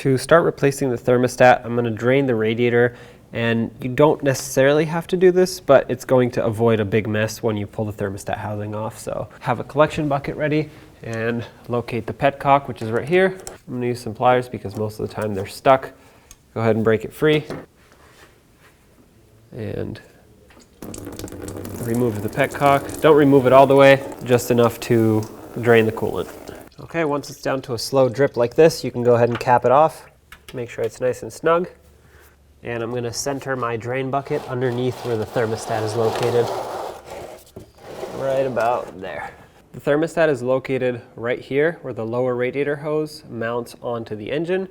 To start replacing the thermostat, I'm going to drain the radiator, and you don't necessarily have to do this, but it's going to avoid a big mess when you pull the thermostat housing off. So have a collection bucket ready and locate the petcock, which is right here. I'm going to use some pliers because most of the time they're stuck. Go ahead and break it free and remove the petcock. Don't remove it all the way, just enough to drain the coolant. Okay, once it's down to a slow drip like this, you can go ahead and cap it off. Make sure it's nice and snug. And I'm going to center my drain bucket underneath where the thermostat is located. Right about there. The thermostat is located right here where the lower radiator hose mounts onto the engine.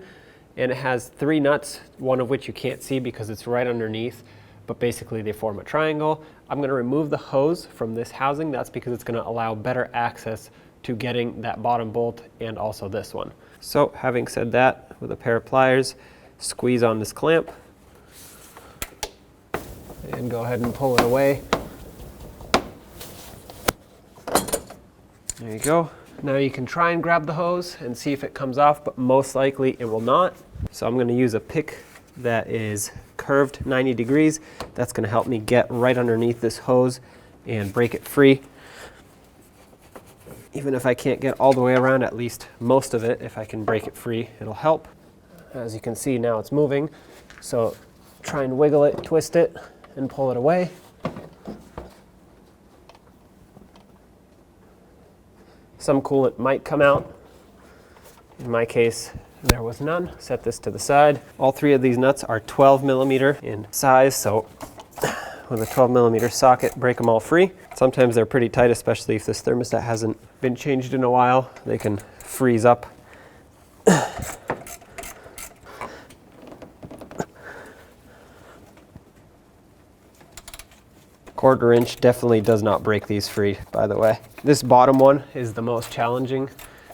And it has 3 nuts, one of which you can't see because it's right underneath, but basically they form a triangle. I'm going to remove the hose from this housing. That's because it's going to allow better access to getting that bottom bolt and also this one. So having said that, with a pair of pliers, squeeze on this clamp and go ahead and pull it away. There you go. Now you can try and grab the hose and see if it comes off, but most likely it will not. So I'm going to use a pick that is curved 90 degrees. That's going to help me get right underneath this hose and break it free. Even if I can't get all the way around, at least most of it, if I can break it free, it'll help. As you can see, now it's moving. So try and wiggle it, twist it, and pull it away. Some coolant might come out. In my case, there was none. Set this to the side. All 3 of these nuts are 12 millimeter in size, so with a 12 millimeter socket, break them all free. Sometimes they're pretty tight, especially if this thermostat hasn't been changed in a while. They can freeze up. Quarter inch definitely does not break these free, by the way. This bottom one is the most challenging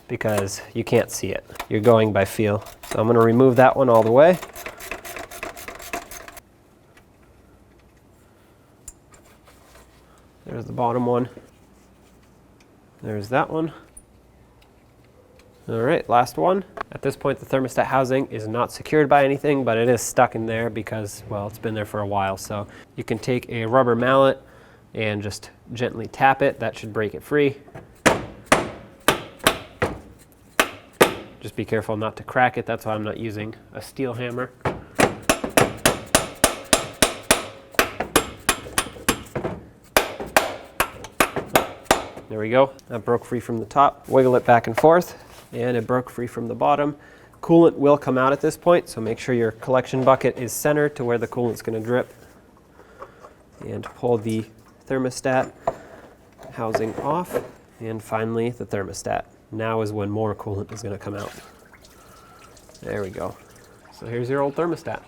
because you can't see it. You're going by feel. So I'm going to remove that one all the way. There's the bottom one. There's that one. All right, last one. At this point, the thermostat housing is not secured by anything, but it is stuck in there because, well, it's been there for a while. So you can take a rubber mallet and just gently tap it. That should break it free. Just be careful not to crack it. That's why I'm not using a steel hammer. There we go. That broke free from the top. Wiggle it back and forth, and it broke free from the bottom. Coolant will come out at this point, so make sure your collection bucket is centered to where the coolant's going to drip. And pull the thermostat housing off. And finally, the thermostat. Now is when more coolant is going to come out. There we go. So here's your old thermostat.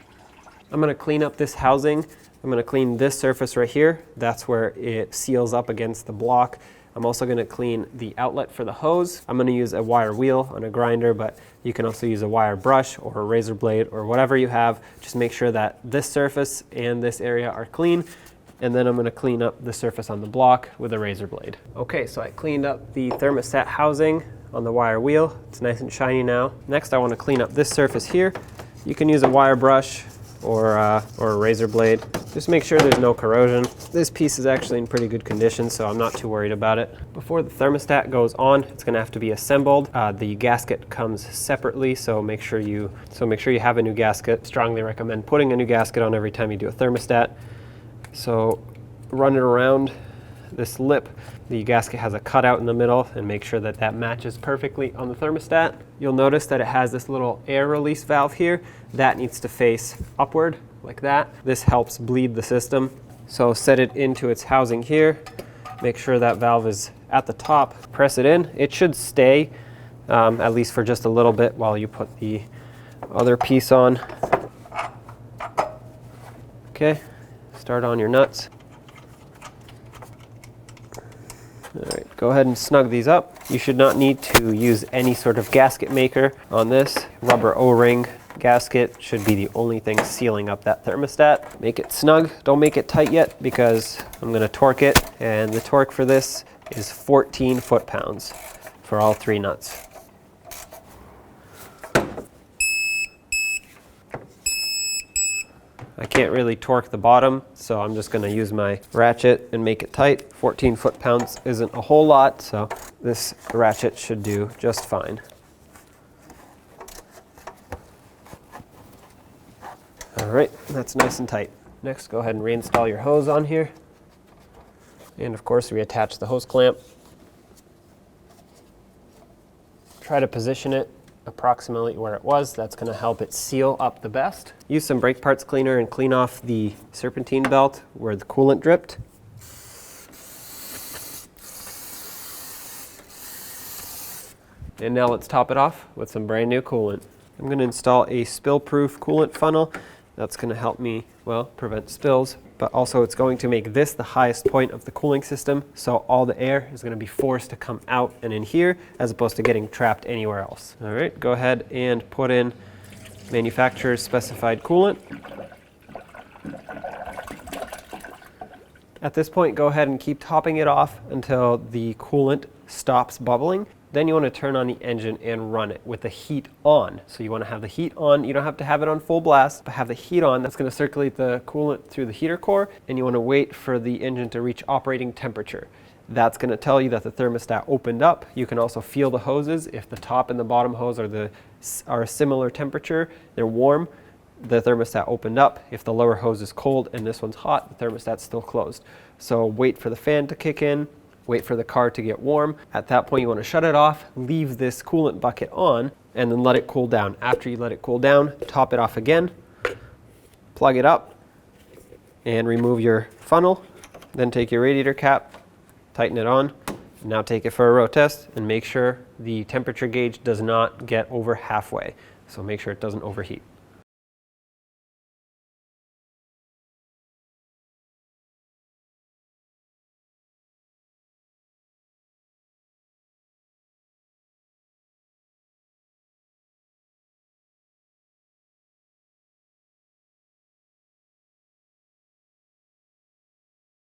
I'm going to clean up this housing. I'm going to clean this surface right here. That's where it seals up against the block. I'm also going to clean the outlet for the hose. I'm going to use a wire wheel on a grinder, but you can also use a wire brush or a razor blade or whatever you have. Just make sure that this surface and this area are clean. And then I'm going to clean up the surface on the block with a razor blade. Okay, so I cleaned up the thermostat housing on the wire wheel. It's nice and shiny now. Next, I want to clean up this surface here. You can use a wire brush or a razor blade. Just make sure there's no corrosion. This piece is actually in pretty good condition, so I'm not too worried about it. Before the thermostat goes on, it's going to have to be assembled. The gasket comes separately, so make sure you have a new gasket. Strongly recommend putting a new gasket on every time you do a thermostat. So run it around this lip. The gasket has a cutout in the middle, and make sure that that matches perfectly on the thermostat. You'll notice that it has this little air release valve here. That needs to face upward like that. This helps bleed the system. So set it into its housing here. Make sure that valve is at the top. Press it in. It should stay at least for just a little bit while you put the other piece on. Okay, start on your nuts. All right, go ahead and snug these up. You should not need to use any sort of gasket maker on this. Rubber O-ring gasket should be the only thing sealing up that thermostat. Make it snug. Don't make it tight yet because I'm going to torque it, and the torque for this is 14 foot-pounds for all 3 nuts. I can't really torque the bottom, so I'm just going to use my ratchet and make it tight. 14 foot-pounds isn't a whole lot, so this ratchet should do just fine. All right, that's nice and tight. Next, go ahead and reinstall your hose on here. And of course, reattach the hose clamp. Try to position it approximately where it was. That's going to help it seal up the best. Use some brake parts cleaner and clean off the serpentine belt where the coolant dripped. And now let's top it off with some brand new coolant. I'm going to install a spill-proof coolant funnel. That's going to help me, well, prevent spills, but also it's going to make this the highest point of the cooling system, so all the air is going to be forced to come out and in here as opposed to getting trapped anywhere else. All right, go ahead and put in manufacturer's specified coolant. At this point, go ahead and keep topping it off until the coolant stops bubbling. Then you want to turn on the engine and run it with the heat on. So you want to have the heat on. You don't have to have it on full blast, but have the heat on. That's going to circulate the coolant through the heater core, and you want to wait for the engine to reach operating temperature. That's going to tell you that the thermostat opened up. You can also feel the hoses. If the top and the bottom hose are a similar temperature, they're warm, the thermostat opened up. If the lower hose is cold and this one's hot, the thermostat's still closed. So wait for the fan to kick in. Wait for the car to get warm. At that point, you want to shut it off, leave this coolant bucket on, and then let it cool down. After you let it cool down, top it off again, plug it up, and remove your funnel. Then take your radiator cap, tighten it on. Now take it for a road test and make sure the temperature gauge does not get over halfway. So make sure it doesn't overheat.